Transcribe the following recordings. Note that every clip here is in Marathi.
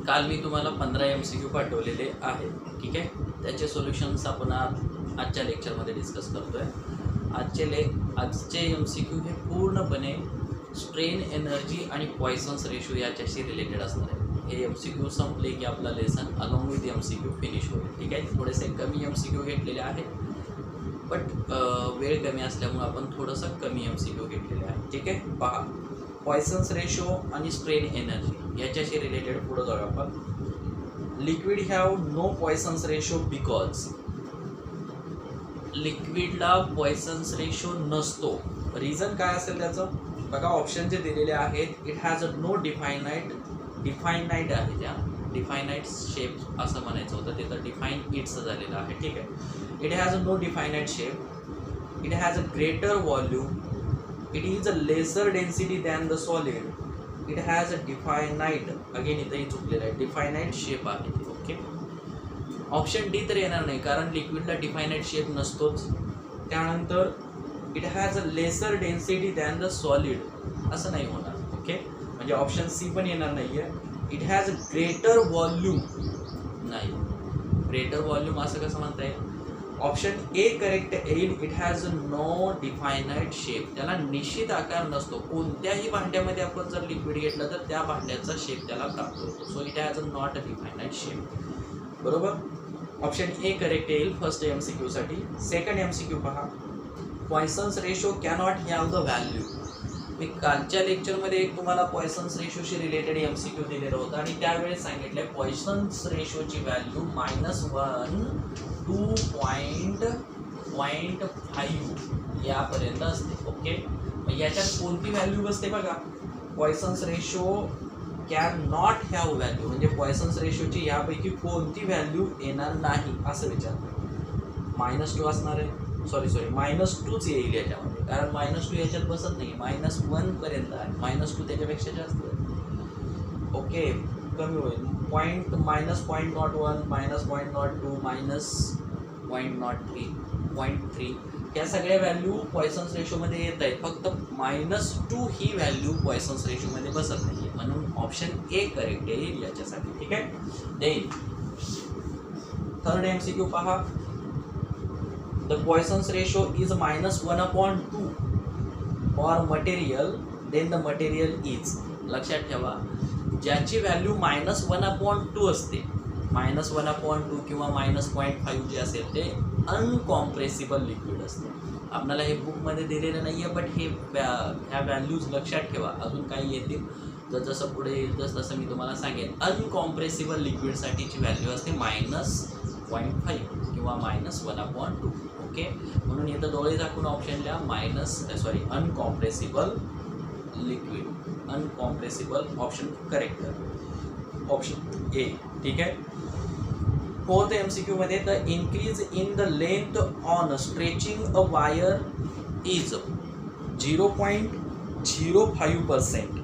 काल मी तुम्हाला 15 MCQ पाठवलेले आहेत, ठीक आहे. त्याचे सोल्युशन्स आपण आजच्या लेक्चरमध्ये डिस्कस करतोय. आजचे MCQ हे पूर्णपणे स्ट्रेन एनर्जी आणि पॉइसन्स रेशो याच्याशी रिलेटेड असणार आहे. हे MCQ संपले की आपला lesson along with MCQ finish होईल, ठीक आहे. थोडेसे कमी MCQ घेतलेले आहेत, बट वेळ कमी असल्यामुळे आपण थोडंसं कमी MCQ घेतलेले आहे, ठीक आहे. पहा, पॉइसन्स रेशो आणि स्ट्रेन एनर्जी याच्याशी रिलेटेड पुढे जाऊया आपण. Liquid have no Poisson's ratio because लिक्विडला पॉइसन्स रेशो नसतो. रिझन काय असेल त्याचं बघा. ऑप्शन जे दिलेले आहेत, it has a no definite आहे, त्या डिफाईनाइट शेप असं म्हणायचं होतं, ते तर डिफाईन इट्स झालेलं आहे, ठीक आहे. It has a no definite shape, it has a greater volume, it is a lesser density than the solid, it has a definite, again इथंही चुकलेलं आहे, डिफायनाइट शेप आहे, ओके. ऑप्शन डी तर येणार नाही, कारण लिक्विडला डिफायनाइट शेप नसतोच. त्यानंतर it has a lesser density than the solid, असं नाही होणार, ओके. म्हणजे ऑप्शन सी पण येणार नाही आहे. It has a greater volume, नाही, ग्रेटर व्हॉल्यूम असं कसं म्हणता येईल. ऑप्शन ए करेक्ट येईल. It has no definite shape, त्याला निश्चित आकार नसतो. कोणत्याही भांड्यामध्ये आपण जर लिक्विड घेतलं तर त्या भांड्याचा शेप त्याला प्राप्त होतो. So it has not a definite shape, बरोबर. ऑप्शन ए करेक्ट येईल फर्स्ट MCQ साठी. सेकंड MCQ पहा. Poisson's ratio cannot have the value. मी कालच्या लेक्चरमध्ये एक तुम्हाला पॉइसन्स रेशोशी रिलेटेड MCQ दिलेलं होतं आणि त्यावेळेस सांगितलं पॉइसन्स रेशोची व्हॅल्यू -1 to 0.5 यापर्यंत असते, ओके. याच्यात कोणती व्हॅल्यू बसते बघा. Poisson's ratio can not have value, म्हणजे पॉइसन्स रेशोची यापैकी कोणती व्हॅल्यू येणार नाही असं विचारतो. -2 असणार आहे, सॉरी -2च येईल याच्यामध्ये, कारण -2 याच्यात बसत नाही. -1 पर्यंत आहे, -2 त्याच्यापेक्षा जास्त आहे, ओके. कमी होईल. -0.01, -0.02, -0.03 ह्या सगळ्या व्हॅल्यू पॉइसन्स रेशोमध्ये येत आहेत. फक्त -2 ही व्हॅल्यू पॉइसन्स रेशोमध्ये बसत नाही आहे, म्हणून ऑप्शन ए करेक्ट येईल याच्यासाठी, ठीक आहे. देन थर्ड MCQ पहा. The Poisson's ratio is -1/2 for material, then the material is. लक्षात ठेवा, ज्याची व्हॅल्यू -1/2 असते, -1/2 किंवा -0.5 जे असेल ते अनकॉम्प्रेसिबल लिक्विड असते. आपल्याला हे बुकमध्ये दिलेलं नाही आहे, बट ह्या व्हॅल्यूज लक्षात ठेवा. अजून काही येतील जसं पुढे येईल तसं मी तुम्हाला सांगेन. अनकॉम्प्रेसिबल लिक्विडसाठीची व्हॅल्यू असते -0.5 किंवा -1/2, ओके. म्हणून इथं डोळे दाखवून ऑप्शन लिहा. Incompressible liquid, incompressible option correct, option A, ठीक आहे. फोर्थ MCQ मध्ये the increase in the length on stretching a wire is 0.05%.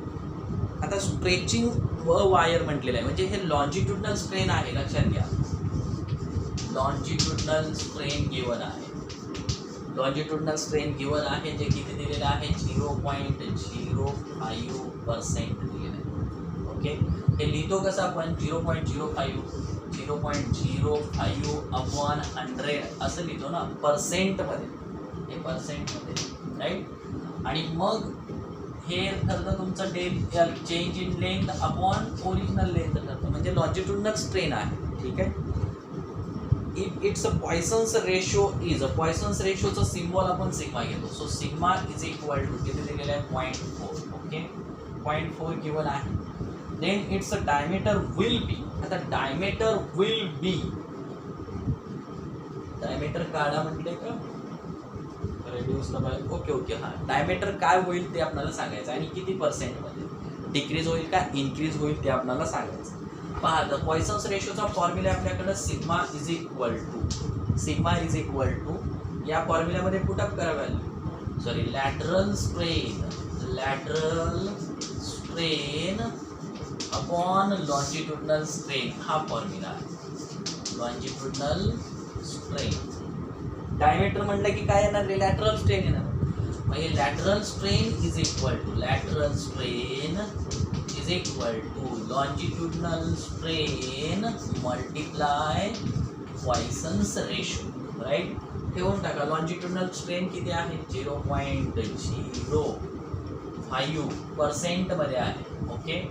आता स्ट्रेचिंग व वायर म्हटलेलं आहे, म्हणजे हे लॉन्जिट्युडनल स्ट्रेन आहे, लक्षात घ्या. लॉन्जिट्युडनल स्ट्रेन गिवन आहे, लॉन्जिट्युडनल स्ट्रेन गिवन आहे, जे किती दिलेलं आहे 0.05% दिलेलं आहे, ओके. हे लिहितो कसं आपण 0.05 असं लिहितो ना, पर्सेंटमध्ये, हे पर्सेंटमध्ये, राईट. आणि मग हे ठरतं तुमचं change in length upon original length ठरतं, म्हणजे लॉन्जिट्युडनल स्ट्रेन आहे, ठीक आहे. If it's a Poisson's ratio is, Poisson's रेशोचं सिम्बॉल आपण सिग्मा घेतो. So sigma is equal to किती दिलेलं आहे 0.4, ओके. 0.4 गिवन आहे. Then it's a diameter will be. आता डायमीटर विल बी, डायमीटर काढा म्हटले का रेडियसला पाहिजे, ओके. हां, डायमीटर काय होईल ते आपल्याला सांगायचं आणि किती पर्सेंटमध्ये डिक्रीज होईल का इन्क्रीज होईल ते आपल्याला सांगायचं. पहा, द पॉइसन्स रेशोचा फॉर्म्युला आपल्याकडे सिग्मा इज इक्वल टू या फॉर्म्युल्यामध्ये पुटअप करा value, lateral strain upon longitudinal strain, हा फॉर्म्युला आहे. लॉन्जिट्युडनल स्ट्रेन, डायमीटर म्हटलं की काय येणार, लॅटरल स्ट्रेन येणार. म्हणजे lateral strain is equal to is equal to longitudinal strain multiply Poisson's ratio. Right, ठेवून टाका. लॉन्जिट्युडनल स्ट्रेन किती आहे? 0.05% मध्ये आहे. ओके,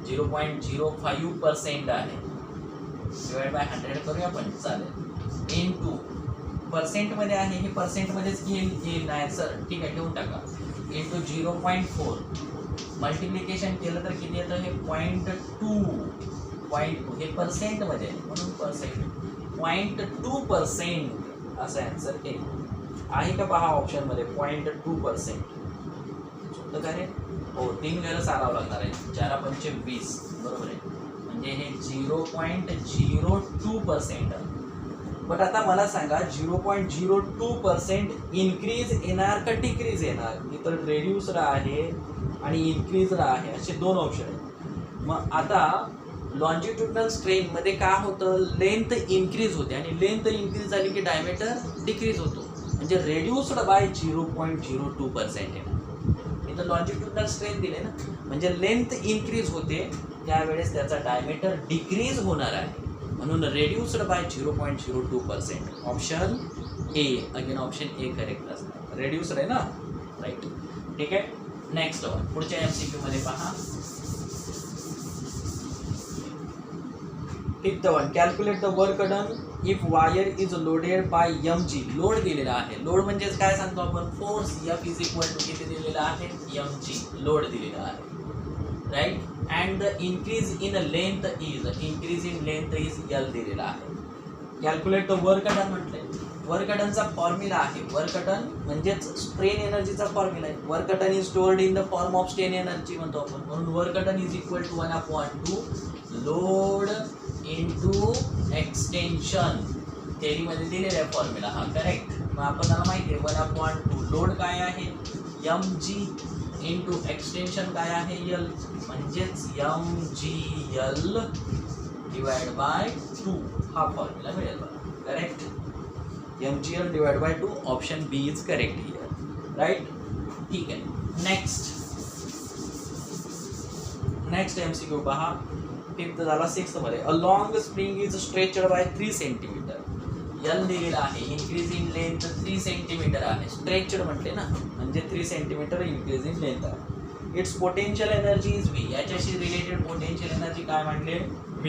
0.05% आहे. डिवाइड बाय 100 करूया आपण, चालेल. इनटू पर्सेंट मध्ये आहे, हे पर्सेंट मध्येच येईल नाही सर, ठीक आहे, ठेवून टाका. इनटू 0.4 मल्टिप्लिकेशन केलं तर किती येतं? हे 0.2 हे पर्सेंट मध्ये म्हणून पर्सेंट 0.2% असं आन्सर आहे का पहा ऑप्शन मध्ये. 0.2% होतं का रे? हो, 3 वेळेला सारावं लागणार आहे. 4 पंचे 20, बरोबर आहे. म्हणजे हे 0.02%. बट आता मला सांगा 0.02% इन्क्रीज येणार का डिक्रीज येणार? इतर रेड्यूसर आहे आणि इन्क्रीजर आहे, असे 2 ऑप्शन आहेत. मग आता लॉन्जिट्युडनल स्ट्रेन मध्ये काय होतं? लेंथ इन्क्रीज होते आणि लेंथ इन्क्रीज झाली की डायमीटर डिक्रीज होतो. म्हणजे रेड्युस्ड बाय 0.02% आहे. इथं लॉन्जिट्युडनल स्ट्रेन दिले ना, म्हणजे लेंथ इन्क्रीज होते, त्यावेळेस त्याचा डायमीटर डिक्रीज होणार आहे, म्हणून reduced by 0.02%. Option A, again option A correct असणार. रेड्युस्ड आहे ना, राईट. ठीक आहे, नेक्स्ट वन. पुढच्या MCQ मध्ये पहा. 5th one, calculate the work done if wire is loaded by mg. Load दिलेला आहे. लोड म्हणजेच काय सांगतो आपण? Force. F is equal to किती दिलेला आहे? mg. लोड दिलेला आहे, right. And the increase in length is, increase in length is L दिलेला आहे. कॅल्क्युलेट द वर्क डन म्हटलंय. वर्क डनचा फॉर्म्युला आहे. वर्क डन म्हणजेच स्ट्रेन एनर्जीचा फॉर्म्युला आहे. Work done is stored in the form of strain energy म्हणतो आपण, म्हणून work done is equal to 1/2 load into extension. थेअरीमध्ये दिलेला आहे फॉर्म्युला हा, करेक्ट. मग आपल्याला माहिती आहे 1/2 लोड काय आहे? mg इंटू एक्सटेन्शन काय आहे? L, म्हणजेच mgl डिवाइड बाय 2 हा फॉर्म्युला मिळेल बघा, correct. mgl divide by 2, option B is correct here, right. ठीक आहे, नेक्स्ट MCQ पहा. 5th झाला. 6th मध्ये, a long spring is stretched by 3 centimetre. L दिलेला आहे. इन्क्रीज इन लेंथ 3 सेंटीमीटर आहे. स्ट्रेचड म्हटले ना, म्हणजे 3 सेंटीमीटर इन्क्रीज इन लेंथ आहे. Its potential energy is V. याच्याशी रिलेटेड पोटेन्शियल एनर्जी काय म्हटले? V.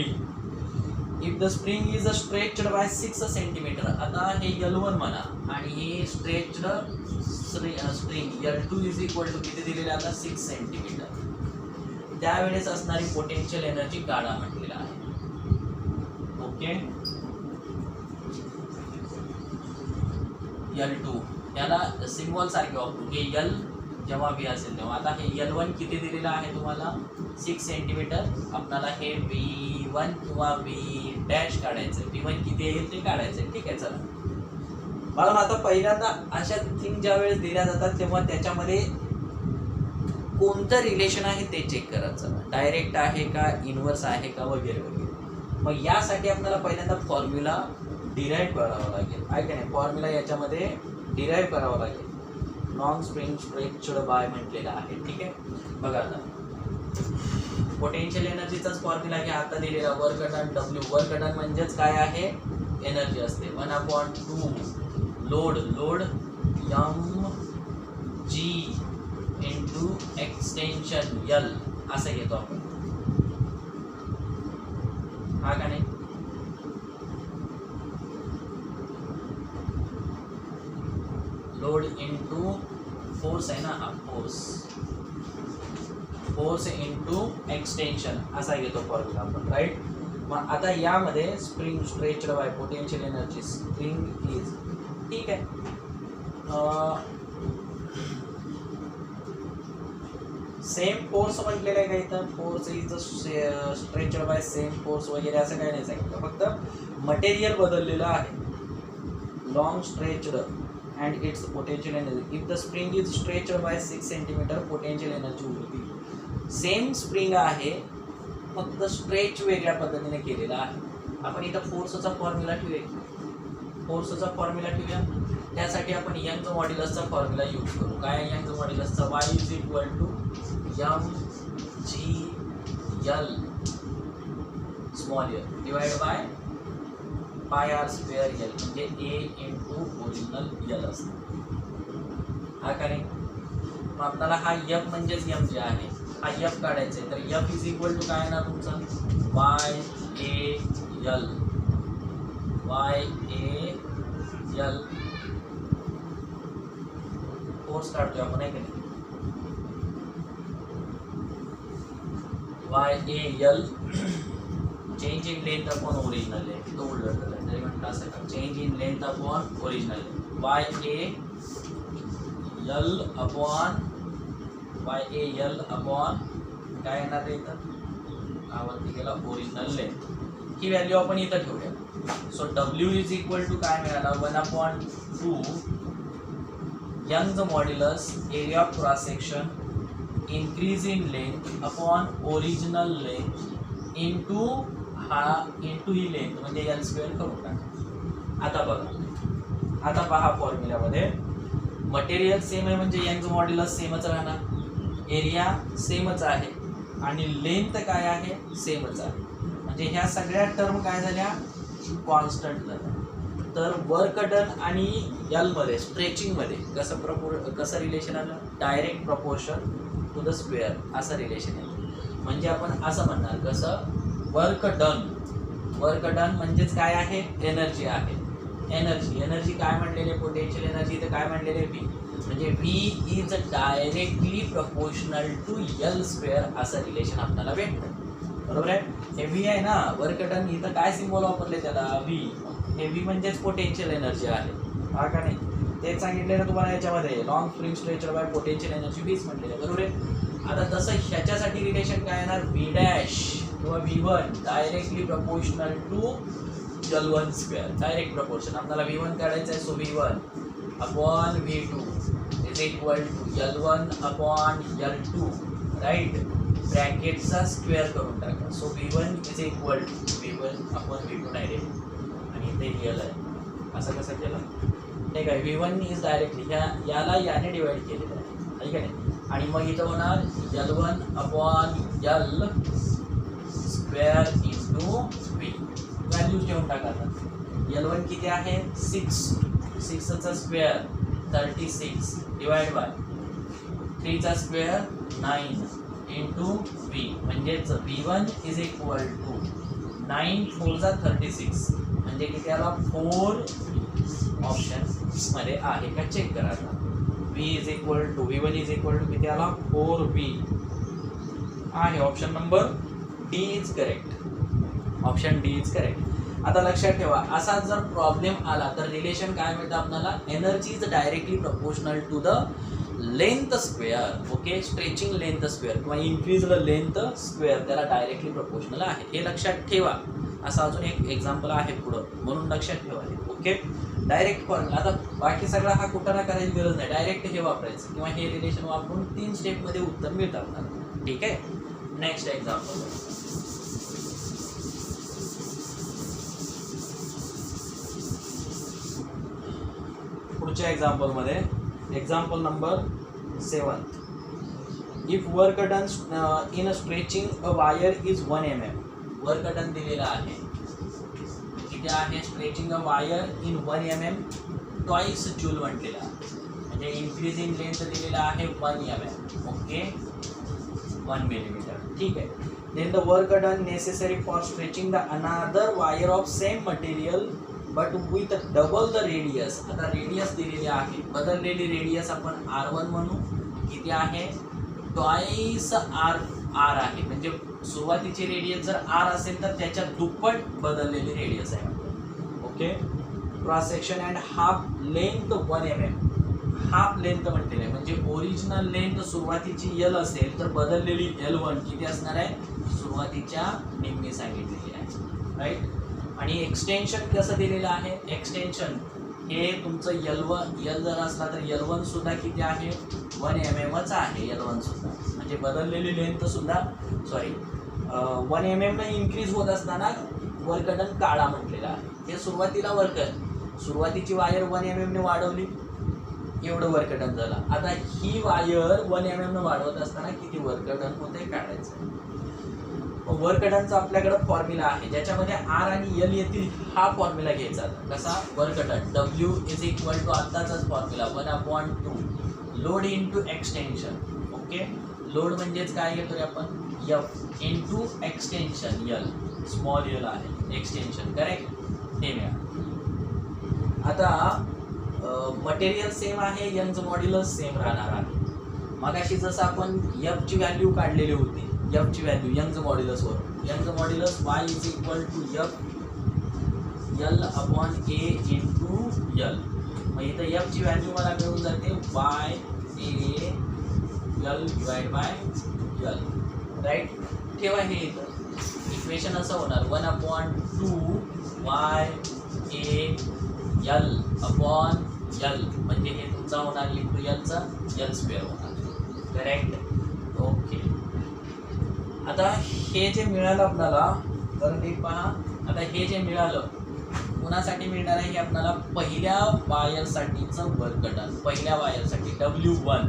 If the spring is stretched by 6 centimetre. आता हे L1 म्हणा आणि हे stretched spring L2 is equal to किती दिलेले आता? 6 सेंटीमीटर. त्यावेळेस असणारी पोटेन्शियल एनर्जी काढा म्हटलेला आहे. ओके, L2 याला सिम्बॉल सारखे वापरू. हे L जेव्हा V असेल तेव्हा. आता हे L1 किती दिलेलं आहे तुम्हाला? 6 सेंटीमीटर. आपल्याला हे V1 किंवा V डॅश काढायचं. V1 किती येईल ते काढायचं. ठीक आहे, चला. मला आता पहिल्यांदा अशा थिंग ज्या वेळेस दिल्या जातात तेव्हा त्याच्यामध्ये कोणतं रिलेशन आहे ते चेक करायचं. डायरेक्ट आहे का, इनवर्स आहे का, वगैरे वगैरे. मग यासाठी आपल्याला पहिल्यांदा फॉर्म्युला डिराईव्ह करावा लागेल, आहे का नाही? फॉर्म्युला याच्यामध्ये डिराईव्ह करावा लागेल. लॉंग स्प्रिंग स्ट्रेचड बाय म्हटलेला आहे. ठीक आहे, बघा आता पोटेन्शियल एनर्जीचाच फॉर्म्युला घ्या. आता दिलेला work done W. Work done म्हणजेच काय आहे? एनर्जी असते. 1/2 load mg into extension L असं घेतो आपण, हा का नाही? लोड इंटू फोर्स आहे ना, हा फोर्स इंटू एक्सटेन्शन असा घेतो फॉर्म्युला आपण, राईट. मग आता यामध्ये spring stretched by potential energy spring is, ठीक आहे. सेम फोर्स म्हटलेलं आहे का इथं? Force is stretched by same force वगैरे असं काही नाही सांगितलं, फक्त मटेरियल बदललेलं आहे. Long stretched and its potential energy. If the spring is stretched by 6 centimetre potential energy will be. Same spring आहे, फक्त स्ट्रेच वेगळ्या पद्धतीने केलेला आहे. आपण इथं फोर्सचा फॉर्म्युला ठेवूया. त्यासाठी आपण यंग मॉड्युलसचा फॉर्म्युला यूज करू. काय यंग मॉड्युलसचा? y is equal to GL small L divide by pi R square L म्हणजे ए इंटू ओरिजिनल एल असतं. हा का नाही? मग आपल्याला हा एफ म्हणजेच एम जे आहे हा एफ काढायचा आहे. तर एफ इज इक्वल टू काय येणार तुमचं वाय ए एल फोर्स काढतोय आपण आहे की नाही. Y A L change in length upon original आहे तो उलट झाला तरी म्हणता असं का change in length upon original Y A L upon काय येणार रे इथं आवरती गेला ओरिजिनल लेंथ. ही व्हॅल्यू आपण इथं ठेवूया. So W is equal to काय मिळाला 1/2 यंगचं modulus area of cross section increase in length upon original length into ही लेंथ म्हणजे एल स्क्वेअर करून टाका. आता बघा आता पहा फॉर्म्युल्यामध्ये मटेरियल सेम आहे म्हणजे यंगचं मॉड्युलस सेमच राहणार, एरिया सेमच आहे आणि लेंथ काय आहे सेमच आहे. म्हणजे ह्या सगळ्या टर्म काय झाल्या कॉन्स्टंट झाल्या. तर वर्क डन आणि एलमध्ये स्ट्रेचिंगमध्ये कसं रिलेशन आलं direct proportion to the square असं रिलेशन आहे. म्हणजे आपण असं म्हणणार कसं वर्क डन म्हणजेच काय आहे एनर्जी आहे. एनर्जी काय म्हणलेले पोटेन्शियल एनर्जी तर काय म्हणलेले व्ही म्हणजे V is directly proportional to L square असं रिलेशन आपल्याला भेटतं. बरोबर आहे. हे व्ही आहे ना वर्क डन इथं काय सिम्बॉल वापरले त्याला व्ही. हे व्ही म्हणजेच पोटेन्शियल एनर्जी आहे. हा का नाही तेच सांगितले ना तुम्हाला याच्यामध्ये long spring stretcher by potential energy व्हीच म्हटलेलं आहे. बरोबर आहे. आता तसं ह्याच्यासाठी रिलेशन काय येणार व्ही डॅश किंवा V1 directly proportional to L1 square direct proportion. आपल्याला V1 काढायचं आहे. So V1 upon V2 is equal to L1 upon L2 right ब्रॅकेटचा स्क्वेअर करून टाका. So V1 is equal to V1 upon V2 direct आणि इथे रिअल आहे. असं कसं केलं ठीक आहे. V1 इज डायरेक्टली याला याने डिवाइड केलेलं आहे ठीक आहे. आणि मग इथं होणार L1 upon L square into V values ठेवून टाका. L1 किती आहे 6चा स्क्वेअर 36 डिवाइड बाय 3चा स्क्वेअर 9 इंटू V म्हणजेच V1 इज इक्वल टू 9 4 36 म्हणजे किती आला 4 ऑप्शन मध्ये आहे का चेक करा. V1 इज इक्वल टू किती आला 4V आहे. Option number D is correct. Option D is correct. आता लक्षात ठेवा असा जर प्रॉब्लेम आला तर रिलेशन काय मिळतं आपल्याला energy is directly proportional to the length square. Okay stretching length square किंवा इन्क्रीज द लेंथ स्क्वेअर त्याला डायरेक्टली प्रपोर्शनल आहे. हे लक्षात ठेवा. असं अजून एक एक्झाम्पल आहे पुढं म्हणून लक्षात ठेवा. Okay direct formula. आता बाकी सगळा हा कुठं ना करायची गरज नाही डायरेक्ट हे वापरायचं किंवा हे रिलेशन वापरून 3 स्टेपमध्ये उत्तर मिळतं आपल्याला. ठीक आहे. नेक्स्ट एक्झाम्पल पुढच्या एक्झाम्पलमध्ये example number 7 if work done in stretching a wire is 1 mm. Work done दिलेला आहे किती आहे stretching a wire in 1 mm twice joule म्हटलेला म्हणजे इन्क्रीज इन लेंथ दिलेला आहे 1 mm. ओके 1 millimeter ठीक आहे. Then the work done necessary for stretching the another wire of same material but with double the radius. आता रेडियस दिलेली आहे बदललेली रेडियस आपण R1 म्हणू किती आहे ट्वाइस R आहे म्हणजे सुरुवातीची रेडियस जर R असेल तर त्याच्या दुप्पट बदललेली रेडियस आहे. Okay cross section and half length 1 mm. Half length म्हटलेलं आहे म्हणजे ओरिजिनल लेंथ सुरुवातीची L असेल तर बदललेली L1 किती असणार आहे सुरुवातीच्या निम्मी सांगितलेली आहे राईट. आणि एक्सटेन्शन कसं दिलेलं आहे एक्सटेन्शन हे तुमचं L जर असला तर L1 सुद्धा किती आहे 1 mmच आहे. L1 सुद्धा म्हणजे बदललेली लेंथ सुद्धा 1 mm इन्क्रीज होत असताना वर्क डन काढा म्हटलेला आहे. हे सुरुवातीला सुरुवातीची वायर 1 mm ने वाढवली एवढं वर्क डन झालं. आता ही वायर 1 mm न वाढवत असताना किती वर्क डन होते काढायचं. वर्क डनचा आपल्याकडे फॉर्म्युला आहे ज्याच्यामध्ये आर आणि एल येतील. हा फॉर्म्युला घ्यायचा. कसा? Work done W is equal to आत्ताचाच formula 1/2 load into extension. Okay, load म्हणजेच काय घेतोय आपण F into extension L. Small L आहे एक्सटेन्शन. करेक्ट. हे मिळा. आता मटेरियल सेम आहे, यंगचं मॉड्युलस सेम राहणार आहे. मगाशी जसं आपण एफची व्हॅल्यू काढलेली होती, एफची व्हॅल्यू यंगचं मॉड्युलसवर. यंगचं modulus Y is equal to F L upon A into L. मग इथं एफची व्हॅल्यू मला मिळून जाते Y A L divide by L. Right. ठेवा हे इथं. इक्वेशन असं होणार 1/2 Y A L upon L म्हणजे हे तुमचा होणार इंटू एलचा एल स्क्वेअर होणार. करेक्ट. ओके. आता हे जे मिळालं आपल्याला, तर एक पहा. आता हे जे मिळालं कुणासाठी मिळणार आहे? हे आपल्याला पहिल्या वायरसाठीचं वर्क डन. पहिल्या वायरसाठी W1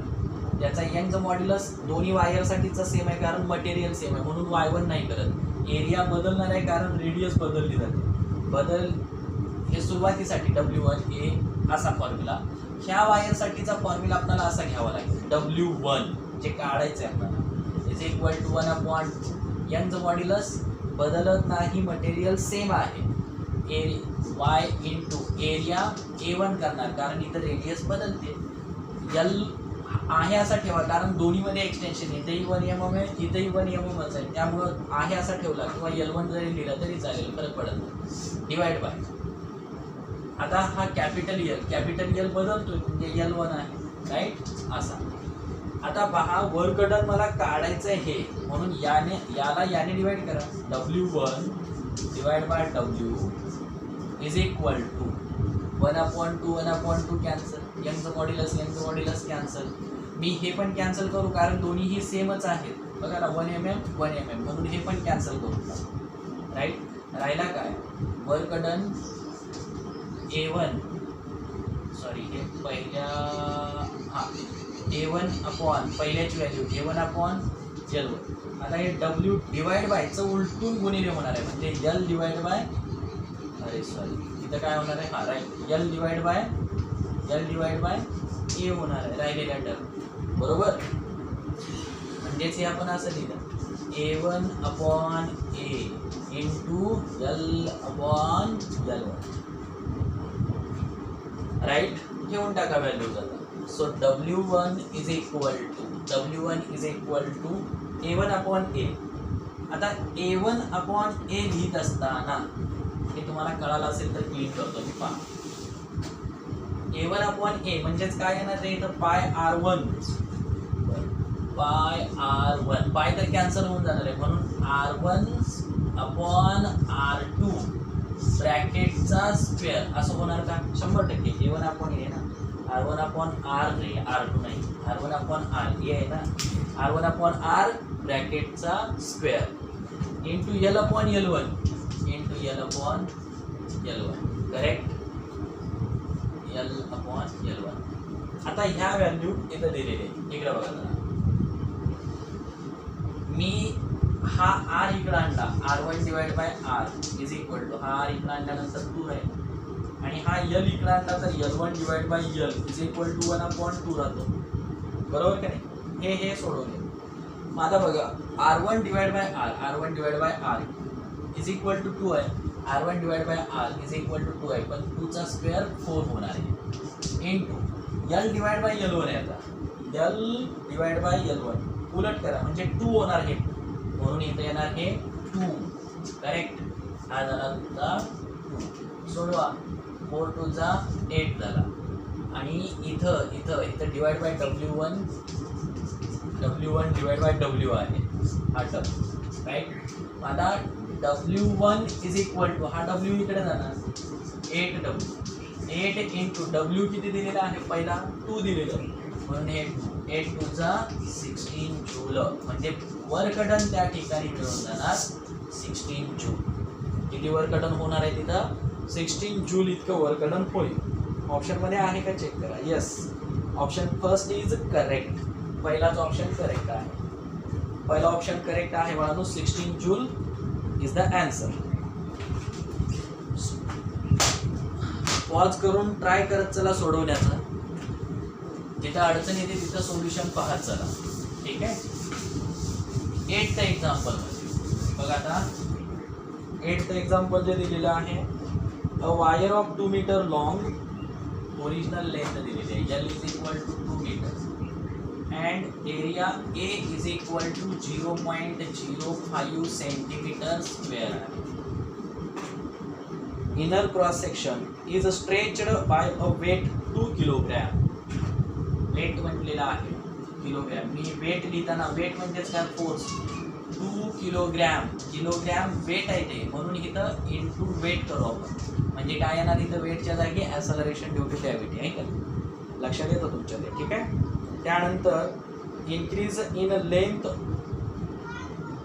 त्याचा यंगचं मॉड्युलस दोन्ही वायरसाठीचं सेम आहे कारण मटेरियल सेम आहे म्हणून Y1 नाही करत. एरिया बदलणार आहे कारण रेडियस बदलली जाते. हे सुरुवातीसाठी W1 ए असा फॉर्म्युला. ह्या वायरसाठीचा फॉर्म्युला आपल्याला असा घ्यावा लागेल W1 जे काढायचं आहे आपल्याला इज इक्वल टू 1/2 यंगचं मॉड्युलस बदलत नाही, मटेरियल सेम आहे. वाय इंटू एरिया A1 करणार कारण इथं रेडियस बदलते. एल आहे असा ठेवा कारण दोन्हीमध्ये एक्सटेन्शन इथेही 1 mm आहे इथेही 1 mm आहे त्यामुळं आहे असा ठेवला किंवा L1 जरी लिहिला तरी चालेल, फरक पडत नाही. Divide by. आता हा कॅपिटल एल बदलतोय म्हणजे L1 आहे. राईट. असा. आता पहा वर्क डन मला काढायचं आहे हे म्हणून याने डिवाइड करा. W1 divide by W is equal to 1/2 cancel. यंगचं मॉड्युलस कॅन्सल. मी हे पण कॅन्सल करू कारण दोन्हीही सेमच आहेत. बघा ना 1 mm 1 mm म्हणून हे पण कॅन्सल करू. राईट. राहिला काय? वर्क डन A1 सॉरी हे पहिल्या A1 upon पहिल्याची value A1 L1. आता हे W डिवाइड बायचं उलटून गुणिले होणार आहे म्हणजे L डिवाइड बाय इथं काय होणार आहे? Right. L divide by A होणार आहे राहिलेल्या टर्म. बरोबर. म्हणजेच हे आपण असं लिहिलं A1 A into L upon L1. Right. घेऊन टाका व्हॅल्यू जाता. So W1 is equal to A1 A. आता A1 A लिहित असताना हे तुम्हाला कळालं असेल तर क्लिक करतो मी. पहा A1 A म्हणजेच काय येणार ते इथं पाय R1 पाय तर कॅन्सल होऊन जाणार आहे म्हणून R1 अपॉन R2 ब्रॅकेटचा स्क्वेअर असं होणार का? 100% A1 A ना. R1 R रे R2 नाही. R1 R ए आहे ना. R1 R ब्रॅकेटचा square into L1 correct. L1. आता ह्या व्हॅल्यू इथं दिलेले आहे. इकडे बघा जरा. मी हा R इकडे आणला R1 divide by R is equal to हा R इकडे आणल्यानंतर 2 आहे आणि हा L इकडे आणला तर L1 divide by L is equal to 1/2 राहतो. बरोबर का नाही? हे सोडवले. मग आता बघा R1 divide by R is equal to 2 आहे. R1 divide by R is equal to 2 आहे पण 2चा स्क्वेअर 4 होणार आहे into L divide by L1 आहे. आता L डिवाइड बाय L1 उलट करा म्हणजे 2 होणार हे म्हणून इथं येणार हे 2. करेक्ट. हा झाला तुमचा 2. सोडवा 4 2 चा 8 झाला आणि इथं divide by W1 divide by W आहे हा टर्म. राईट. आता W1 इज इक्वल टू हा W इकडे जाणार 8W 8 इंटू W किती दिलेला आहे? पहिला 2 दिलेलं म्हणून हे 8 2 चा 16 जूल म्हणजे वर्क डन त्या ठिकाणी मिळून जाणार 16 जूल. किती वर्क डन होणार आहे तिथं? 16 जूल इतकं वर्क डन होईल. ऑप्शनमध्ये आहे का चेक करा. Yes option first is correct. पहिलाच ऑप्शन करेक्ट आहे. पहिला ऑप्शन करेक्ट आहे बाळांनो. 16 joule is the answer. Pause करून ट्राय करत चला सोडवण्याचं. जिथं अडचण येते तिथं सोल्युशन पाहत चला. ठीक आहे. 8th एक्झाम्पल मध्ये बघा आता. 8th एक्झाम्पल जे दिलेलं आहे, a wire of 2 metre long, original length दिलेली आहे, L is equal to 2 metre and area A is equal to 0.05 centimeter square. Inner cross section is stretched by a weight 2 kilogram. Weight म्हटलेला आहे किलोग्रॅम. मी वेट लिहिताना वेट म्हणजेच काय, फोर्स. 2 किलोग्रॅम, किलोग्रॅम वेट आहे ते, म्हणून इथं इंटू वेट करू आपण. म्हणजे काय येणार इथं, वेटच्या जागी ॲक्सलरेशन ड्यू टू ग्रॅव्हिटी आहे का, लक्षात येतं तुमच्या ते. ठीक आहे. त्यानंतर increase in length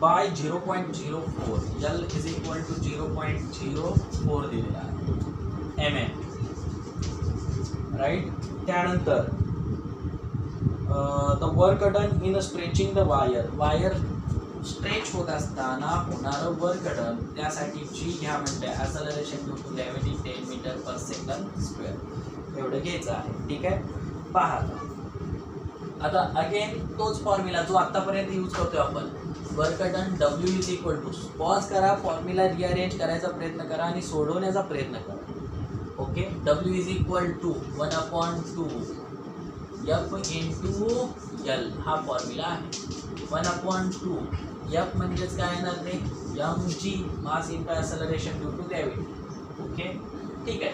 by 0.04, L is equal to 0.04 दिलेला आहे mm. राईट. त्यानंतर the work done in stretching the wire, wire stretch होत असताना होणारं वर्क डन, त्यासाठी जी घ्या म्हणते acceleration due to gravity 10 metre per second square, एवढं घ्यायचं आहे. ठीक आहे. पहा आता अगेन तोच फॉर्म्युला जो आतापर्यंत यूज करतोय आपण. Work done W is equal to, pause करा, फॉर्म्युला रिअरेंज करायचा प्रयत्न करा आणि सोडवण्याचा प्रयत्न करा. Okay. W is equal to 1/2 F into L, हा फॉर्म्युला आहे. 1/2 F म्हणजेच काय येणार ते, mg, mass into acceleration due to gravity. Okay. ठीक आहे.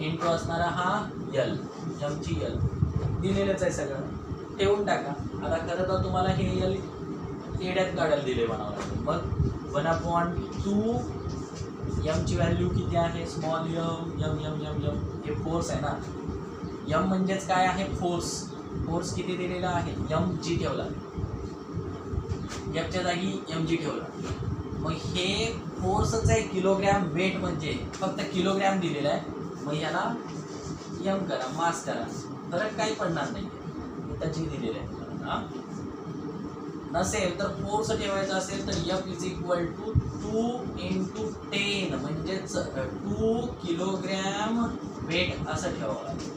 इंटू असणारा हा L, mg L दिलेलंच आहे सगळं, ठेवून टाका. आता खरं तर तुम्हाला हे L एड्यात काढायला दिले म्हणावं लागेल. मग 1/2 m ची व्हॅल्यू किती आहे, स्मॉल m, हे फोर्स आहे ना. m म्हणजेच काय आहे, फोर्स. फोर्स किती दिलेला आहे, mg ठेवला, f च्या जागी mg ठेवला. मग हे फोर्सच आहे, किलोग्रॅम वेट म्हणजे फक्त किलोग्रॅम दिलेला आहे. मग याला m करा, मास करा, फरक काही पडणार नाही. इथं जी दिलेलं आहे नसेल तर फोर्स ठेवायचा असेल तर F is equal to 2 into 10 म्हणजेच 2 किलोग्रॅम वेट असं ठेवावं लागेल.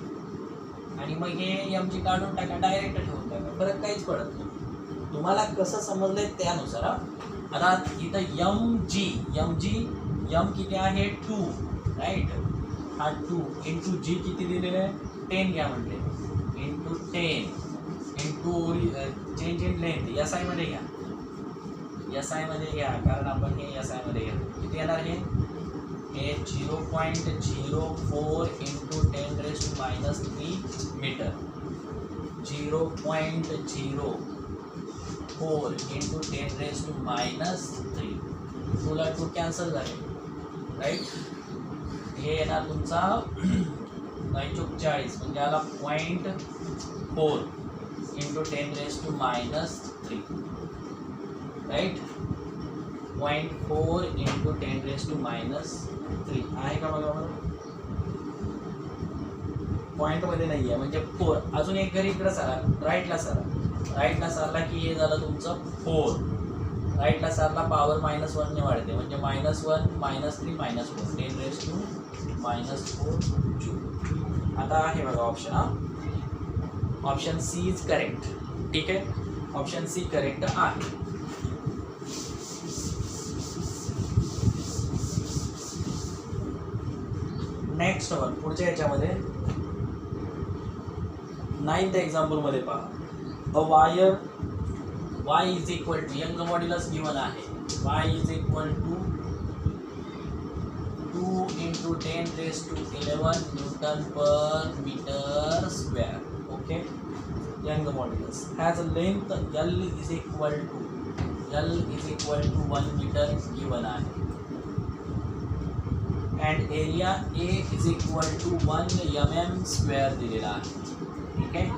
आणि मग हे mg काढून टाका, डायरेक्ट ठेवून टाका, फरक काहीच पडत नाही. तुम्हाला कसं समजलंय त्यानुसार. आता इथं m किती आहे, 2, राईट. हा 2 इंटू जी किती दिलेलं आहे, 10 घ्या म्हटले, into 10 into change in length SI मध्ये घ्या, SI मध्ये घ्या, कारण आपण हे SI मध्ये घ्या. किती येणार हे 0.04 इंटू 10⁻³ मीटर. 0.04 इंटू 10⁻³. 2 ला 2 कॅन्सल झाले, राईट. हे येणार तुमचा 940, म्हणजे आला 0.4 इंटू 10⁻³ राईट. 0.4 इंटू 10⁻³ आहे का बघा बरं. पॉईंटमध्ये नाही आहे म्हणजे 4. अजून एक घरी इकडं सारा, राईटला सारा, राईटला सारला की हे झालं तुमचं 4. राईटला सारला पॉवर -1 ने वाढते, म्हणजे -1 -3 -4 10⁻⁴ जूल. आता आहे बघा option, option C is correct. ठीक आहे. ऑप्शन सी करेक्ट आहे. नेक्स्ट वन, पुढच्या याच्यामध्ये 9th एक्झाम्पल मध्ये पहा. A wire y is equal to, Young modulus given आहे, y is equal to 2 into 10⁻11 newton per metre square. Okay. Young modulus has a length L is equal to 1 metre given आहे. And area A is equal to 1 mm square दिलेला आहे. ठीक आहे.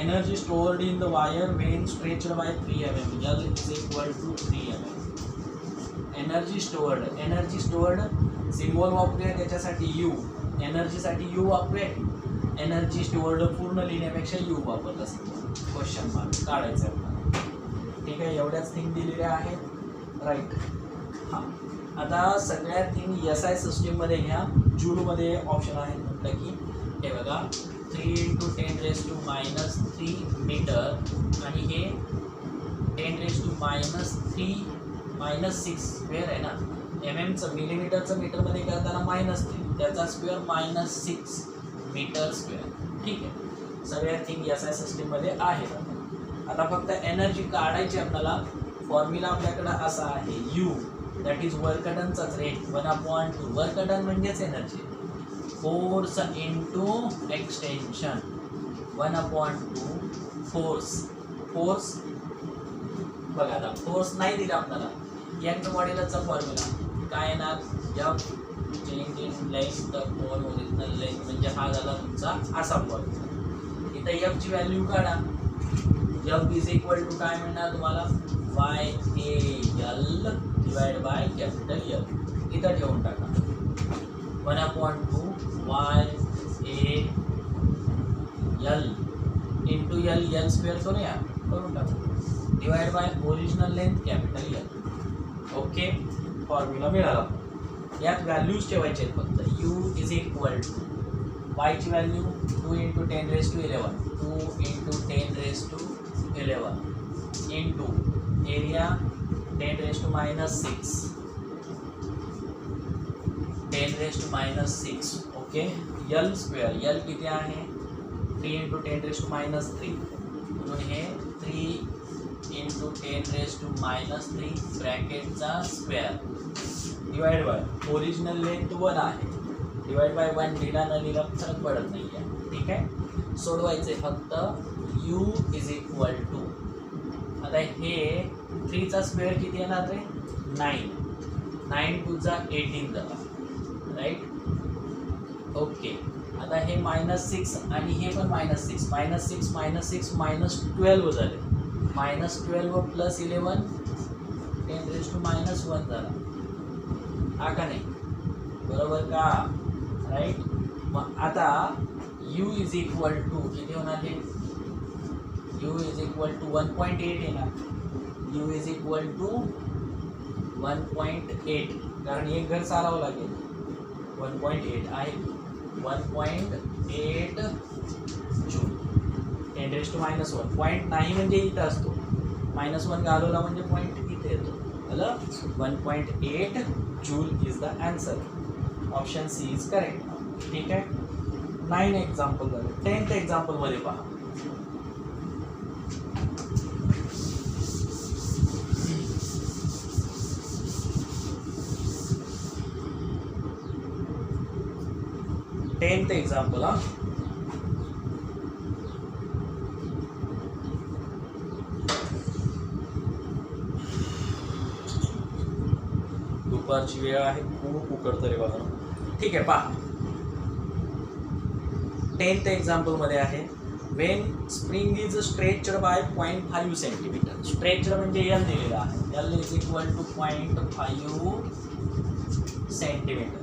Energy stored in the wire when stretched by 3 mm, L is equal to 3 mm. Energy stored symbol वापरूया त्याच्यासाठी U, एनर्जीसाठी U वापरूया. एनर्जी स्टोअर्ड पूर्ण लिहिण्यापेक्षा यू वापरला क्वेश्चन मार्क काढायचं आहे आपल्याला. ठीक आहे, एवढ्याच थिंग दिलेल्या आहेत. राईट. हां, आता सगळ्या थिंग SI सिस्टीममध्ये ह्या जूलमध्ये ऑप्शन आहे म्हटलं की हे बघा 3 × 10⁻³ मीटर आणि हे 10⁻³ स्क्वेअर आहे ना. चं मिलीमीटरचं मीटरमध्ये करताना -3 त्याचा स्क्वेअर -6 मीटर स्क्वेअर. ठीक आहे, सगळ्या थिंग SI सिस्टीममध्ये आहेत. आता फक्त एनर्जी काढायची आपल्याला. फॉर्म्युला आपल्याकडं असा आहे यू दॅट इज वर्क डनचाच रे 1/2. वर्क डन म्हणजेच energy. Force into extension 1/2 force. बघा आता फोर्स नाही दिला आपल्याला. यंग मॉड्युलसचा फॉर्म्युला काय येणार? F change in length upon original length म्हणजे हा झाला तुमचा असा फॉर्म्युला. इथं F ची व्हॅल्यू काढा. F इज इक्वल टू काय मिळणार तुम्हाला? YAL divide by capital L. इथं ठेवून टाका 1/2 YAL इंटू L स्क्वेअर करून टाका divide by original length capital L. Okay, formula मिळाला. यात व्हॅल्यूज ठेवायचे आहेत फक्त. U is equal to y ची value 2 × 10⁻11 2 × 10⁻11 into area 10⁻6 10⁻6. Okay, L square. L किती आहे? 3 × 10⁻³ म्हणून हे 3 × 10⁻³ ब्रॅकेटचा square divide by original length 1 आहे. डिवाइड बाय 1 लिहिला न लिहिला फरक पडत नाही आहे. ठीक आहे, सोडवायचं आहे फक्त. U इज इक्वल टू आता हे 3चा स्क्वेअर किती येणार रे? 9 2 × 18 झाला. राईट. ओके, आता हे -6 आणि हे पण -6 -12 झाले. -12 प्लस 11 10⁻⁻1 झाला. हा का नाही? बरोबर का? राईट. मग आता U इज इक्वल टू किती होणार? हे U इज इक्वल टू 1.8 येणार. U इज इक्वल टू 1.8 कारण एक घर चालावं लागेल. 1.8 आहे. 1.8 जूल 10⁻1. पॉईंट नाही म्हणजे इथं असतो. -1 घालवला म्हणजे पॉईंट इथे येतो. बरं, 1.8 joule is the answer. Option C is correct. ठीक आहे, 9 एक्झाम्पल झाले. 10th एक्झाम्पलमध्ये पहा. एक्झाम्पल. दुपारची वेळ आहे, खूप उकडतं रे बघा. ठीक आहे, पहा. 10th एक्झाम्पलमध्ये आहे when spring is stretched by 0.5 centimetre. Stretched म्हणजे L दिलेला आहे. L is equal to 0.5 centimetre.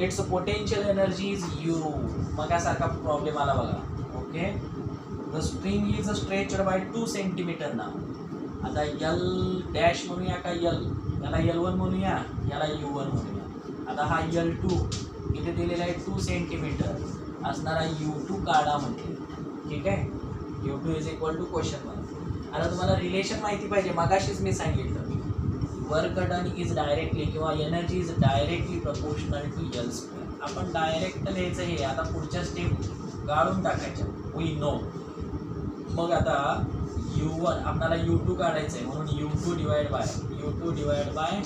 Its potential energy is U. मग यासारखा प्रॉब्लेम आला बघा. Okay, the spring is stretched by 2 centimetre ना. आता L डॅश म्हणूया का? याला L1 म्हणूया, याला U1 म्हणूया. आता हा L2 इथे दिलेला आहे 2 सेंटीमीटर असणारा U2 काढा म्हटले. ठीक आहे, U2 is equal to question mark. आता तुम्हाला रिलेशन माहिती पाहिजे. मगाशीच मी सांगितलं वर्क डन इज डायरेक्टली किंवा energy is directly proportional to L square. आपण डायरेक्ट लिहायचं हे. आता पुढच्या स्टेप काढून टाकायच्या. We know. मग आता U1 आपल्याला U2 काढायचं आहे म्हणून U2 divide by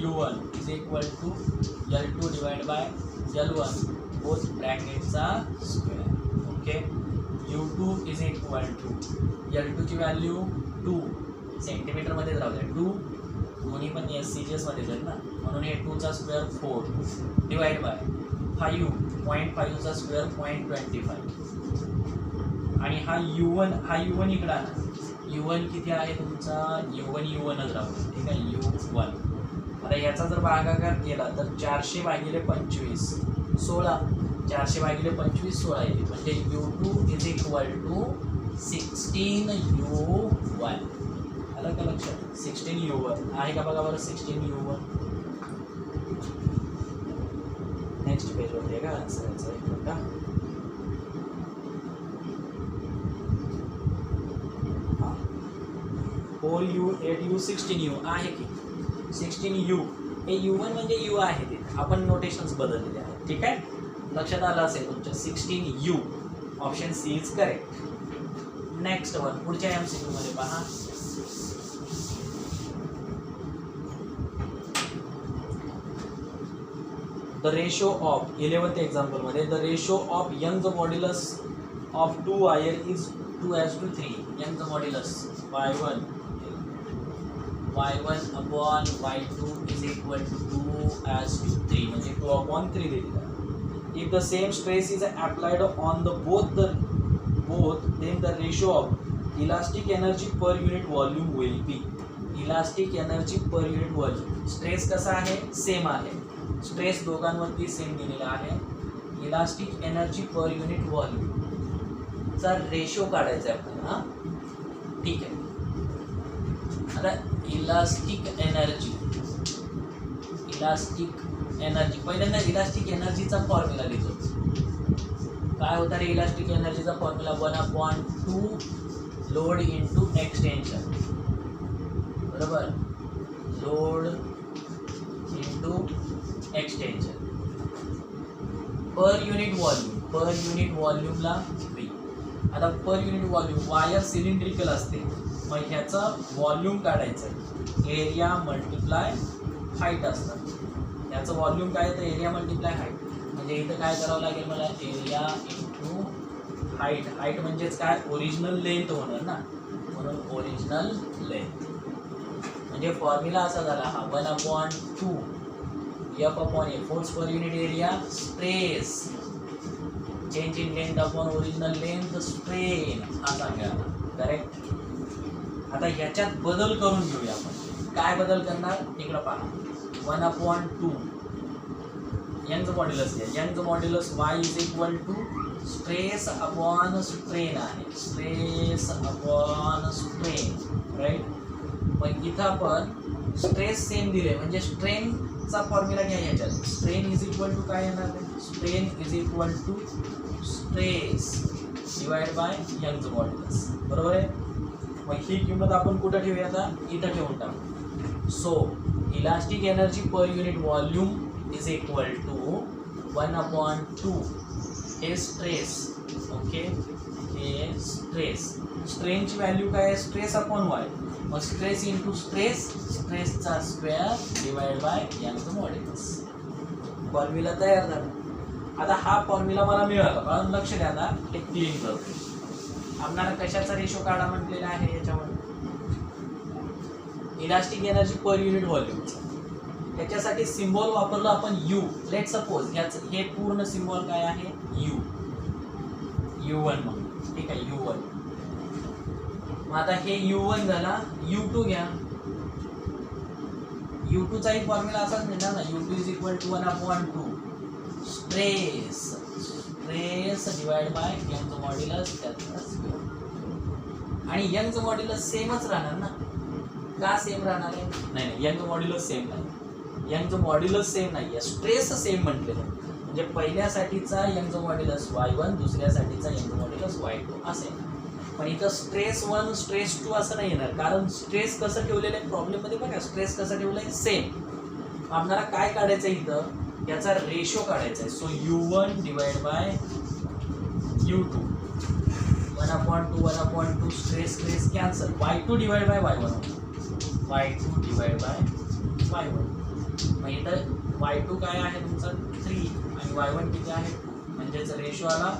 U1 is equal to L2 divide by L1 both ब्रॅकेटचा square. Okay, U2 is equal to L2 ची व्हॅल्यू 2 सेंटीमीटरमध्ये राहू द्या. 2 दोन्ही पण SCGS-मध्ये जाईल ना, म्हणून हे 2चा स्क्वेअर 4 डिवाइड बाय 5 0.5चा स्क्वेअर 0.25 आणि हा U1 इकडं ना. U1 किती आहे तुमचा? U1च राहू. ठीक आहे, U1. आता याचा जर भागाकार केला तर 400 भागिले 25 16 400 भागिले 25 16 येते म्हणजे U2 is equal to 16U1. आलं का लक्षात? 16U1 आहे का बघा बरं. 16U1 नेक्स्ट पेजवरती आहे का आन्सर याचा. एक minute. Hole U 8U 16U आहे की 16U. हे U1 म्हणजे U आहे ते. आपण नोटेशन्स बदललेले आहेत. ठीक आहे, लक्षात आलं असेल तुमच्या. 16U option C is correct. Next one पुढच्या MCQ मध्ये पहा. The ratio of 11th example मध्ये the ratio of Young's modulus of 2 wire is 2:3. Young's modulus y1 upon y2 is equal to 2:3 म्हणजे 2/3 दिलेला. If the same stress is applied on the both then the ratio of elastic energy per unit volume will be. Elastic energy per unit volume. Stress कसा आहे? सेम आहे. स्ट्रेस दोघांवरती सेम दिलेला आहे. Elastic energy per unit volume चा रेशो काढायचा आहे आपल्याला. ठीक आहे, आता इलास्टिक एनर्जी पहिल्यांदा इलास्टिक एनर्जीचा फॉर्म्युला लिहितो. काय होता रे इलास्टिक एनर्जीचा फॉर्म्युला? 1/2 load into extension. बरोबर, load into extension per unit व्हॉल्यूमला V. आता per unit volume wire cylindrical असते, मग ह्याचं व्हॉल्यूम काढायचं. एरिया मल्टिप्लाय हाईट असतं. याचं व्हॉल्यूम काय येतं? Area multiply height. म्हणजे इथं काय करावं लागेल मला? Area into height. हाईट म्हणजेच काय? ओरिजिनल लेंथ होणार ना, म्हणून ओरिजिनल लेंथ. म्हणजे फॉर्म्युला असा झाला हा 1/2 F/A force per unit area stress change in length upon original length strain असा मिळाला. करेक्ट. आता ह्याच्यात बदल करून घेऊया आपण. काय बदल करणार? इकडं पहा. 1/2 यंग's मॉड्युलस घ्या. Young's modulus y is equal to stress upon strain आहे. Stress upon strain, right. मग इथं आपण स्ट्रेस सेम दिले म्हणजे स्ट्रेनचा फॉर्म्युला घ्या ह्याच्यात. स्ट्रेन इज इक्वल टू काय येणार? Strain is equal to stress divide by Young's modulus. बरोबर आहे. मग ही किंमत आपण कुठं ठेवूया? आता इथं ठेवून टाकू. So elastic energy per unit volume is equal to 1/2 हे स्ट्रेस. ओके, हे स्ट्रेस. स्ट्रेनची व्हॅल्यू काय आहे? Stress upon Y. मग स्ट्रेस इंटू स्ट्रेसचा square divide by Young's modulus. Formula तयार झाला. आता हा फॉर्म्युला मला मिळाला, कारण लक्ष द्या. आता हे क्लीन करतो. आपल्याला कशाचा रेशो काढा म्हटलेला आहे याच्यावर? इलास्टिक एनर्जी पर युनिट व्हॉल्यूमचा. त्याच्यासाठी सिम्बॉल वापरला आपण U. लेट सपोज याचं हे पूर्ण सिम्बॉल काय आहे? U1 म्हणून. ठीक आहे, U1. मग आता हे U1 झाला. U2 घ्या. U2चाही फॉर्म्युला असाच मिळणार ना. U2 is equal to 1/2 stress divide by Young's modulus त्याचा स्क्वेअर. आणि यंग's मॉड्युलस सेमच राहणार ना. का सेम राहणार आहे? नाही, यंग's मॉड्युलस सेम नाही. यंग's मॉड्युलस सेम नाही आहे, स्ट्रेस सेम म्हटलेलं. म्हणजे पहिल्यासाठीचा यंग's मॉड्युलस y1, दुसऱ्यासाठीचा यंग's मॉड्युलस y2 असेल. पण इथं स्ट्रेस 1 स्ट्रेस 2 असं नाही येणार, कारण स्ट्रेस कसं ठेवलेलं आहे प्रॉब्लेममध्ये बघा. स्ट्रेस कसं ठेवलं आहे? सेम. आपल्याला काय काढायचं आहे इथं? याचा रेशो काढायचा आहे. So U1 divide by U2. 1/2 stress cancel. y2 divide by y1. y2 divide by y1. मग इथं y2 काय आहे तुमचा? 3 आणि y1 किती आहे? 2. म्हणजेच रेशो आला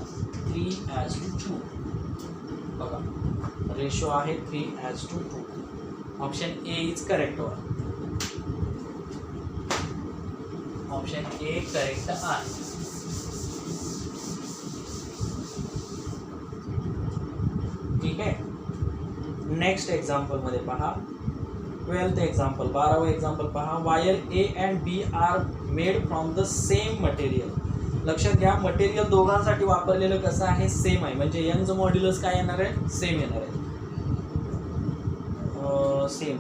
3:2. बघा, रेशो आहे 3:2. Option A is correct one. Option A करेक्ट आहे. ठीक आहे. नेक्स्ट एक्झाम्पल मध्ये पहा. 12th एक्झाम्पल, 12वे एक्झाम्पल पहा. Wire A and B are made from the same material लक्षात घ्या, मटेरियल दोघांसाठी वापरलेलं कसं आहे, सेम आहे. म्हणजे यंगचं मॉड्युलस काय येणार आहे, सेम येणार आहे. Same.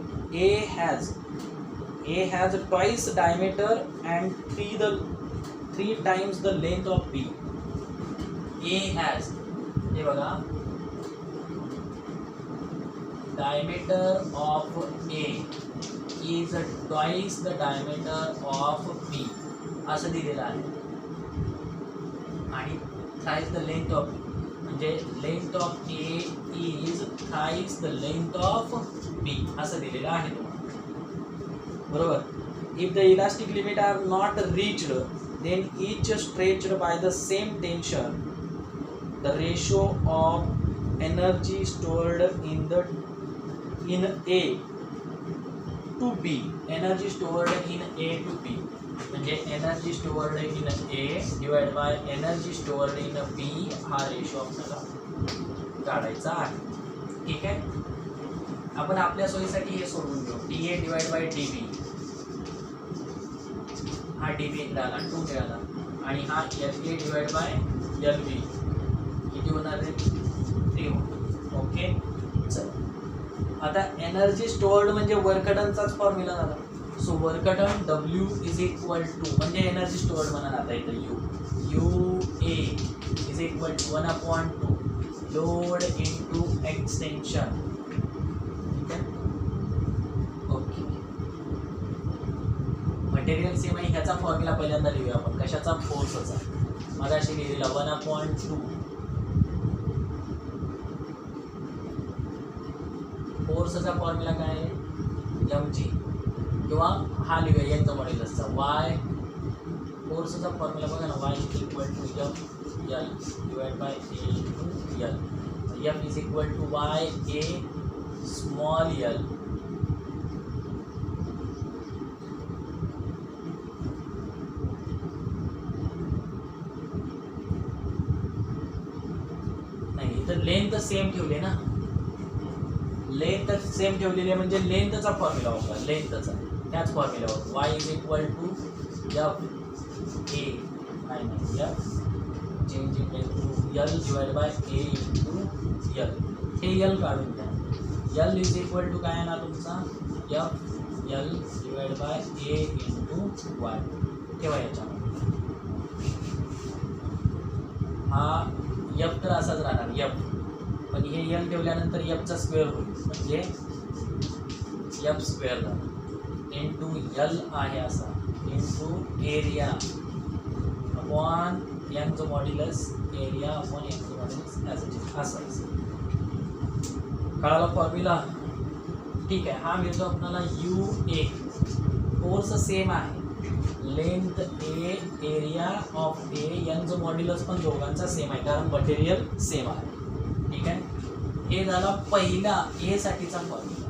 A has twice diameter and three times the length of B. A has, हे बघा, diameter of A is twice the diameter of B असं दिलेलं आहे. आणि thrice the length of B म्हणजे length of A is thrice the length of B असं दिलेलं आहे तुम्हाला. बरोबर. If the elastic limit are not reached, then each stretched by the same tension, the ratio of energy stored in A to B, energy stored in A to B म्हणजे energy stored in A divided by energy stored in B हा रेशो आपल्याला काढायचा आहे. ठीक आहे. आपण आपल्या सोयीसाठी हे सोडवून घेऊ. DA डिवाइड बाय DB, हा DB इकडे आला 2 मिळाला, आणि हा LA डिवाइड बाय LB किती होणार आहे, 3 होणार. ओके. चल, आता एनर्जी स्टोअर्ड म्हणजे वर्क डनचाच फॉर्म्युला झाला. So work done W is equal to, म्हणजे एनर्जी स्टोअर्ड म्हणा आता इथं UA is equal to 1/2 load into extension. Okay. Material same आहे, ह्याचा फॉर्म्युला पहिल्यांदा लिहूया आपण. कशाचा, फोर्सचा. मगाशी लिहिलेला 1/2. फोर्सचा फॉर्म्युला काय आहे, mg, किंवा हा लिहूया यांचा मॉड्युलसचा y. फोर्सचा फॉर्म्युला बघा ना, y is equal to F L divide by A into L. F is equal to y A small l. नाही, इथं लेंथ सेम ठेवले ना, लेंथ सेम ठेवलेली आहे म्हणजे लेंथचा फॉर्म्युला वापरा, लेंथचा त्याच फॉर्म्युल्यावर y is equal to F A नाही F change to L divide by A into L. हे L काढून घ्या. L इज इक्वल टू काय ना तुमचा F L divide by A into Y ठेवा याच्यामध्ये. हा F तर असाच राहणार F, पण हे L ठेवल्यानंतर Fचा स्क्वेअर होईल म्हणजे F स्क्वेअर झाला इंटू L आहे असा इंटू एरिया अपॉन यंगचं मॉड्युलस, एरिया अपॉन यंगचं मॉड्युलस असं. कळाला फॉर्म्युला. ठीक आहे. हा मिळतो आपल्याला UA. फोर्स सेम आहे, length A, area of A, यंगचं मॉड्युलस पण दोघांचा सेम आहे कारण मटेरियल सेम आहे. ठीक आहे. हे झाला पहिला A साठीचा फॉर्म्युला.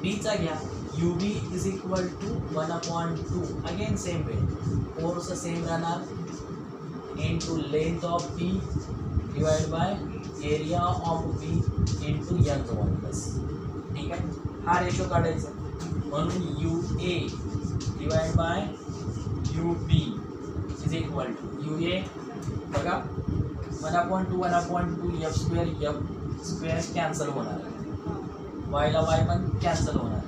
Bचा घ्या. UB is equal to 1/2. Again same way, force same राहणार into length of B divide by area of B into यंगचं मॉड्युलस. ठीक आहे. हा रेशो काढायचा म्हणून UA divide by UB is equal to UA बघा 1/2 F स्क्वेअर कॅन्सल होणार आहे, वायला वाय पण कॅन्सल होणार आहे.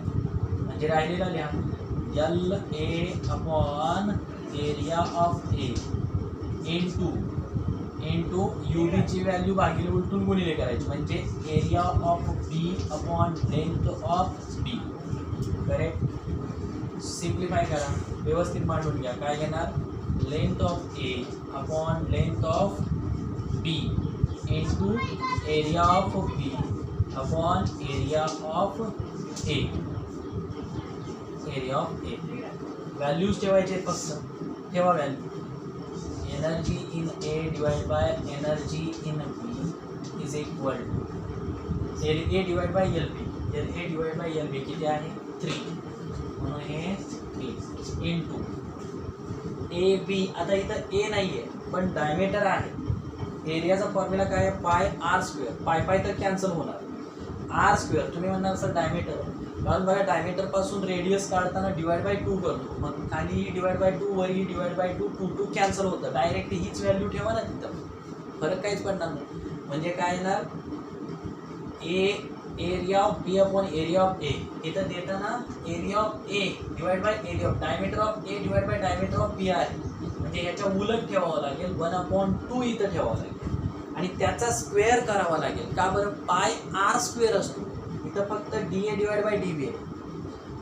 म्हणजे राहिलेला लिहा LA upon area of A into UBची व्हॅल्यू भागिले उलटून गुणिले करायची म्हणजे area of B upon length of B. Correct. Simplify करा, व्यवस्थित मांडून घ्या. काय घेणार, length of A upon length of B into area of B upon area of A. Area of A values ठेवायचे, फक्त ठेवा value. Energy in A divide by energy in B is equal to A divide by LB. LA divide by LB किती आहे, 3, म्हणून हे 3 इंटू AB. आता इथं A नाही आहे पण डायमीटर आहे. एरियाचा फॉर्म्युला काय आहे, पाय R स्क्वेअर. पाय तर कॅन्सल होणार, R स्क्वेअर. तुम्ही म्हणणार सर डायमीटर, कारण बघा डायमीटर पासून रेडियस काढताना डिवाइड बाय 2 करतो, मग खाली डिवाइड बाय 2 वरही डिवाइड बाय 2, 2 कॅन्सल होतं, डायरेक्ट हीच व्हॅल्यू ठेवा ना तिथं, फरक काहीच पडणार नाही. म्हणजे काय येणार area of B upon area of A, इथं देताना area of A divide by area of diameter of A divide by diameter of B आहे, म्हणजे याच्या उलट ठेवावं लागेल, 1/2 इथं ठेवावं लागेल आणि त्याचा स्क्वेअर करावा लागेल. का बरं, पाय आर स्क्वेअर असतो, इथं फक्त D A divide by D B आहे,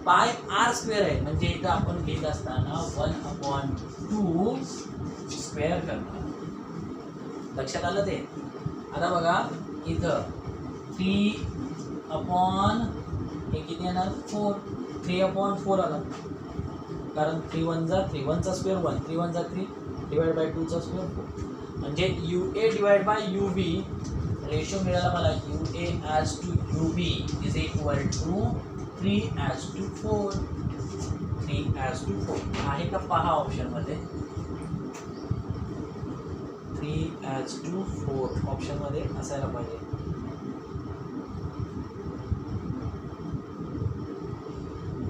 पाय आर स्क्वेअर आहे, म्हणजे इथं आपण लिहित असताना 1/2 स्क्वेअर करणार. लक्षात आलं ते? आता बघा इथं 3 अपॉन हे किती येणार 4, 3/4 आला, कारण 3 1 जा 3, 1 चा स्क्वेअर 1, 3 1 जा 3 डिवाइड बाय 2 चा स्क्वेअर 4, म्हणजे U A divide by U B ratio मिळाला मला, U A as to U B is equal to 3:4, 3:4 आहे का पहा ऑप्शनमध्ये, 3:4 ऑप्शनमध्ये असायला पाहिजे.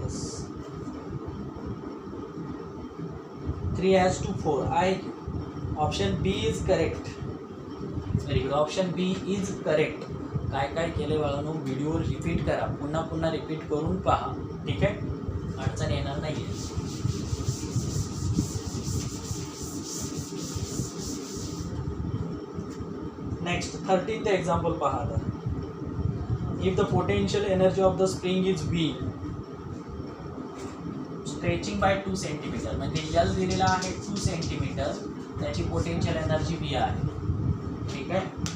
यस 3:4 आहे की option B is correct. Very good, option B is correct. काय काय केले बाळांनो, व्हिडिओ रिपीट करा, पुन्हा पुन्हा रिपीट करून पहा, ठीक आहे, अडचण येणार नाही आहे. नेक्स्ट 13th एक्झाम्पल पहा आता. If the potential energy of the spring is V stretching by 2 centimetre, म्हणजे एल दिलेला आहे 2 सेंटीमीटर, त्याची पोटेन्शियल एनर्जी व्ही आहे, ठीक आहे.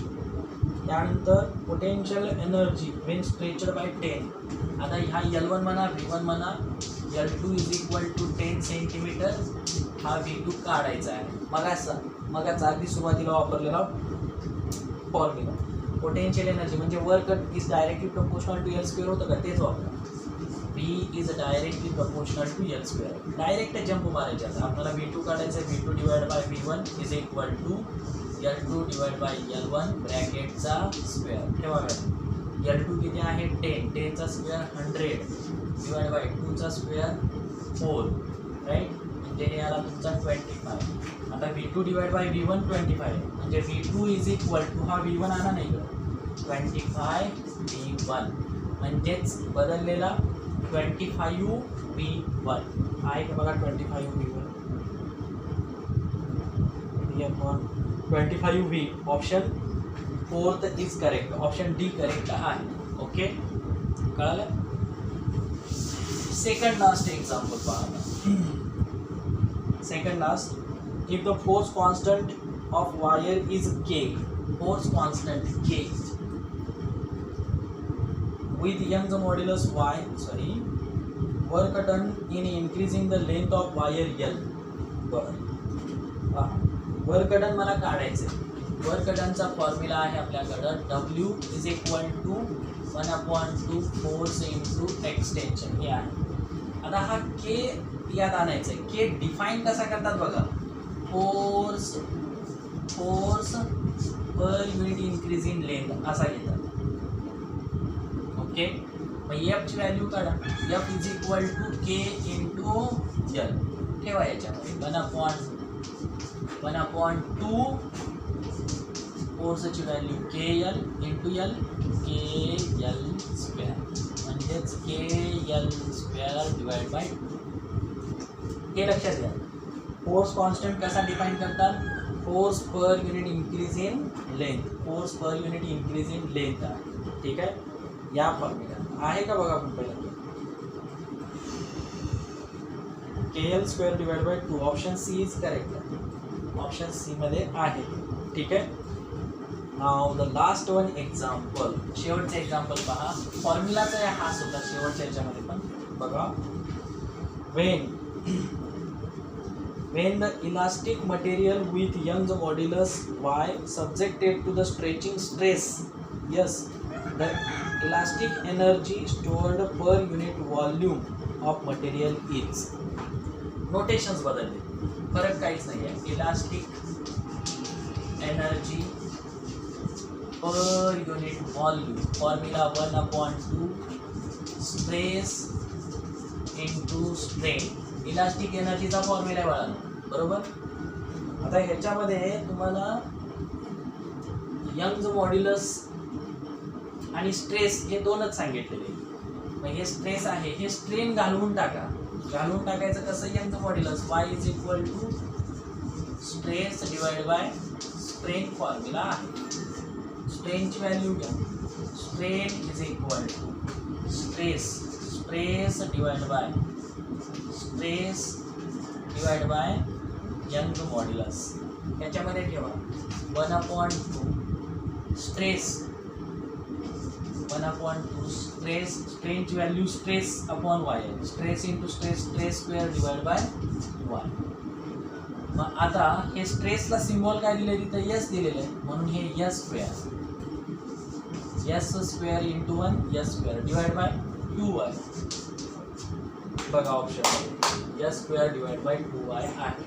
त्यानंतर potential energy when stretched by 10. आता ह्या L1 म्हणा, V1 म्हणा, L2 is equal to 10 centimetre, हा V2 काढायचा आहे. मगाचा अगदी सुरुवातीला वापरलेला फॉर्म्युला. पोटेन्शियल एनर्जी म्हणजे work is directly proportional to L square होतं का, तेच वापरा. V is directly proportional to L square. Direct jump मारायचे. आता आपल्याला V2 काढायचं आहे, V2 divide by V1 is equal to L2 divide by L1 ब्रॅकेटचा स्क्वेअर ठेवा. L2 किती आहे 10, 10चा स्क्वेअर 100 डिवाइड बाय 2चा स्क्वेअर 4, राईट, म्हणजे हे आला तुमचा 25. आता V2 डिवाइड बाय V1 25, म्हणजे V2 इज इक्वल टू हा V1 आला नाही का 25 V1, म्हणजेच बदललेला 25 V1 आहे का बघा. 25 V1 25 V, option 4th is correct, option D correct आहे. ओके, कळालं. सेकंड लास्ट एक्झाम्पल पहा. Second last. If the force constant of wire is K, force constant K with Young's modulus Y, work done in increasing the length of wire L. Work done मला काढायचं आहे. वर्क डनचा फॉर्म्युला आहे आपल्याकडं, W is equal to 1/2 force into extension, हे आहे. आता हा K याद आणायचं आहे. K डिफाईन कसा करतात बघा, force per unit increase in length असा घेतात. ओके, मग एफची व्हॅल्यू काढा. F is equal to K into L ठेवा याच्यामध्ये. 1/2 फोर्सची value K L into L, K L square, म्हणजेच K L square divide by 2. हे लक्षात घ्या. फोर्स कॉन्स्टंट कसा डिफाईन करतात, force per unit increase in length, force per unit increase in length आहे, ठीक आहे. या फॉर्म्युला आहे का बघा आपण पहिला, K L square divide by 2, option C is correct, option C मध्ये आहे, ठीक आहे. नाव द लास्ट वन एक्झाम्पल, शेवटचे एक्झाम्पल पहा. फॉर्म्युलाचा आहे हा सुद्धा शेवटच्या याच्यामध्ये पण बघा. When the elastic material with Young's modulus Y subjected to the stretching stress, yes, the elastic energy stored per unit volume of material is. Notations बदलले, फरक काहीच नाही आहे. Elastic energy per unit volume, formula 1/2 stress into strain elastic एनर्जीचा फॉर्म्युला आहे बाळांनो, बरोबर. आता ह्याच्यामध्ये तुम्हाला यंगचं मॉड्युलस आणि स्ट्रेस हे दोनच सांगितलेले. मग हे स्ट्रेस आहे, हे स्ट्रेन घालवून टाका. घालवून टाकायचं कसं, यंगचं modulus y is equal to stress divide by strain formula आहे. स्ट्रेनची व्हॅल्यू घ्या. Strain is equal to stress divide by stress divide by Young modulus. याच्यामध्ये ठेवा 1/2 स्ट्रेस 1/2 स्ट्रेस. स्ट्रेनची व्हॅल्यू स्ट्रेस अपॉन वाय आहे. Stress into stress square divide by Y. मग आता हे स्ट्रेसला सिम्बॉल काय दिले, तिथं एस दिलेलं आहे, म्हणून हे S square into 1 S square divide by 2y. बघा option S square divide by 2y आहे.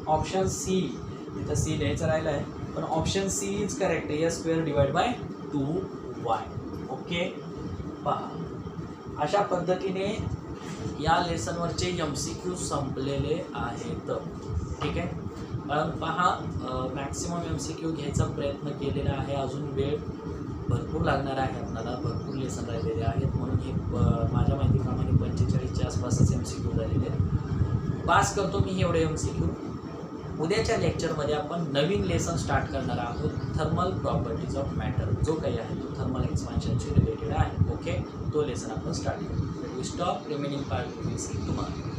ऑप्शन सी, तिथं सी लिहायचं राहिलं आहे, पण option C is correct. S square divide by 2y. Okay, पहा अशा पद्धतीने या लेसनवरचे MCQ संपलेले आहेत. ठीक आहे, पहा मॅक्सिमम MCQ घ्यायचा प्रयत्न केलेला आहे. अजून वेळ भरपूर लागणार आहे आपल्याला, भरपूर लेसन राहिलेले आहेत, म्हणून हे माझ्या माहितीप्रमाणे 45च्या आसपासच MCQ झालेले आहेत. पास करतो मी एवढे MCQ. उद्याच्या लेक्चरमध्ये आपण नवीन लेसन स्टार्ट करणार आहोत, थर्मल प्रॉपर्टीज ऑफ मॅटर. जो काही आहे तो थर्मल एक्सपान्शनशी रिलेटेड आहे. ओके, तो लेसन आपण स्टार्ट करू. We stop remaining part we will see tomorrow.